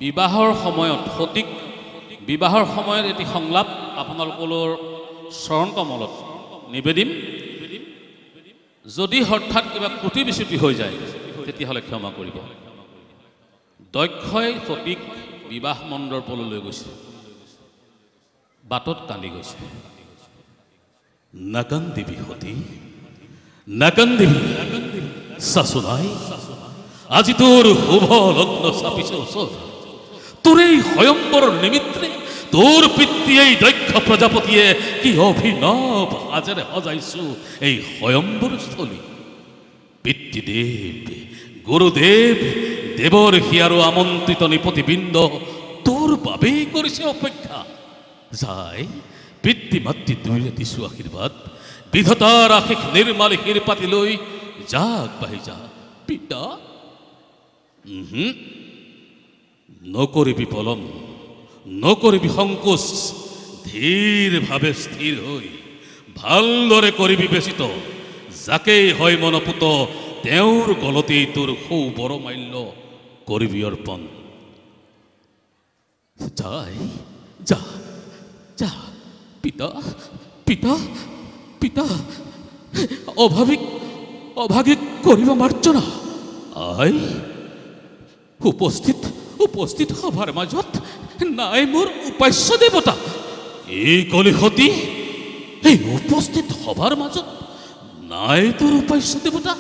বিবাহৰ সময়ত সঠিক বিবাহৰ সময়ত এটি সংলাপ আপোনালোকৰ চৰণ কমলত নিবেদিম যদি হঠাৎ কিবা ত্ৰুটি বিচ্যুতি হৈ যায় তেতিয়াহ'লে ক্ষমা কৰিব দক্ষই সঠিক বিবাহ মণ্ডপলৈ লৈ গৈছে বাটত কান্দি গৈছে নাকান্দিবি সতী নাকান্দিবি সাসুনাই আজি তোৰ শুভ লগ্ন চাপিছে ওচৰ তোৰ এই স্বয়ম্বৰৰ নিমিত্তে তোৰ পিতৃ এই দক্ষ প্ৰজাপতিয়ে কি অভিনৱ সাজেৰে সজাইছো এই স্বয়ম্বৰ স্থলী পিতৃদেৱ গুৰুদেৱ দেৱৰ হিয়াৰো আমন্ত্ৰিত নিপতিবৃন্দ তোৰ বাবেই কৰিছে অপেক্ষা যায় পিতৃ মাতৃ দুয়োৰে দিছো আশীৰ্বাদ বিধাতাৰ আশীষ নিৰ্মালি শিৰ পাতি লৈ যাক বাহি যা পিতা নকৰিবি পলম নকৰিবি সংকোচ ধীৰভাৱে স্থিৰ হৈ ভালদৰে কৰিবি বেচিত যাকেই হয় মনপুত তেওঁৰ গলতেই তোৰ সৌ বৰমাল্য কৰিবি অৰ্পণ যাই যা যা পিতা পিতা পিতা অভাগিক কৰিব মাৰ্জনা আই উপস্থিত সভাৰ মাজত নাই মোৰ উপাস্য দেৱতা এই কলিহতী এই উপস্থিত সভাৰ মাজত নাই তোৰ উপাস্য দেৱতা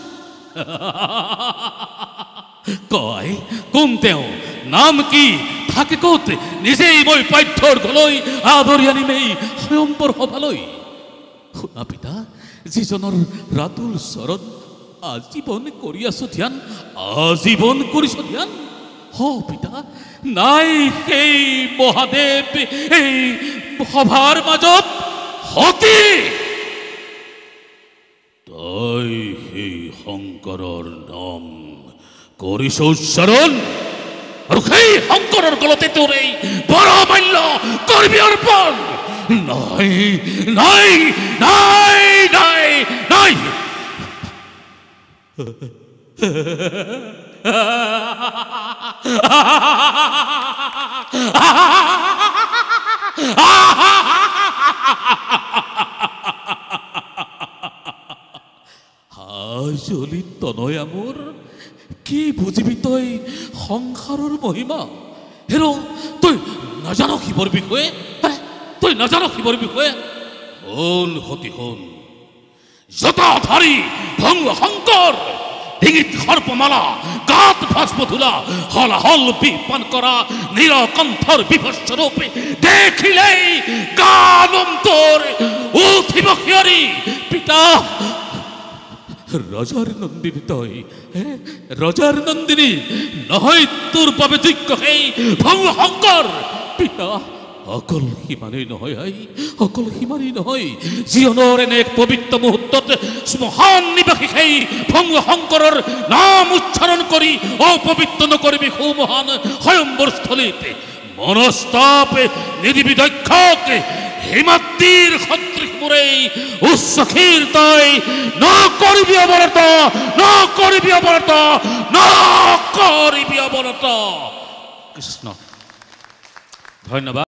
কয় কোন তেওঁ নাম কি থাকে ক'ত নিজেই মই পাঠ্যৰ গলৈ আদৰি আনিম এই স্বয়ম্বৰ সভালৈ শুনা পিতা যিজনৰ ৰাতুল চৰণ আজীৱন কৰি আছো ধ্যান আজীৱন কৰিছ ধ্যান হ পিতা নাই সেই মহাদেৱ এই সভাৰ মাজত সতী তই সেই শংকৰৰ নাম কৰিছ উচ্চাৰণ আৰু সেই শংকৰৰ গলতে তোৰ এই বৰমাল্য কৰিবি অৰ্পণ নাই নাই নাই নাই নাই হাজলি তনয়া মোৰ কি বুজিবি তই সংসাৰৰ মহিমা হেৰ তই নাজানো শিৱৰ বিষয়ে তই নাজানো শিৱৰ বিষয়ে হল সতী হল জটাধাৰী ভংগ শংকৰ ডিঙিত সৰ্পমালা গাত ভস্মধূলা হলাহল বিপান কৰা নীলকণ্ঠৰ বিভৎস ৰূপে দেখিলেই গানম তোৰ উঠিব শিয়ৰি পিতা ৰজাৰ নন্দিনী তই ৰজাৰ নন্দিনী নহয় তোৰ বাবে যোগ্য সেই ভংগ শংকৰ পিতা অকল সিমানেই নহয় অকল সিমানেই নহয় জীৱনৰ এনে এক পবিত্ৰ মুহূৰ্তত শ্মশান নিবাসী সেই ভংগ শংকৰৰ নাম উচ্চাৰণ কৰি অপবিত্ৰ নকৰিবি সৌ মহান স্বয়ম্বৰ স্থলীত মনস্তাপ নিদিবি দক্ষক হিমাদ্ৰীৰ সদৃশ মোৰেই উচ্চখীৰ তই নকৰিবি অৱনত নকৰিবি অৱনত নকৰিবি অৱনত কৃষ্ণ ধন্যবাদ।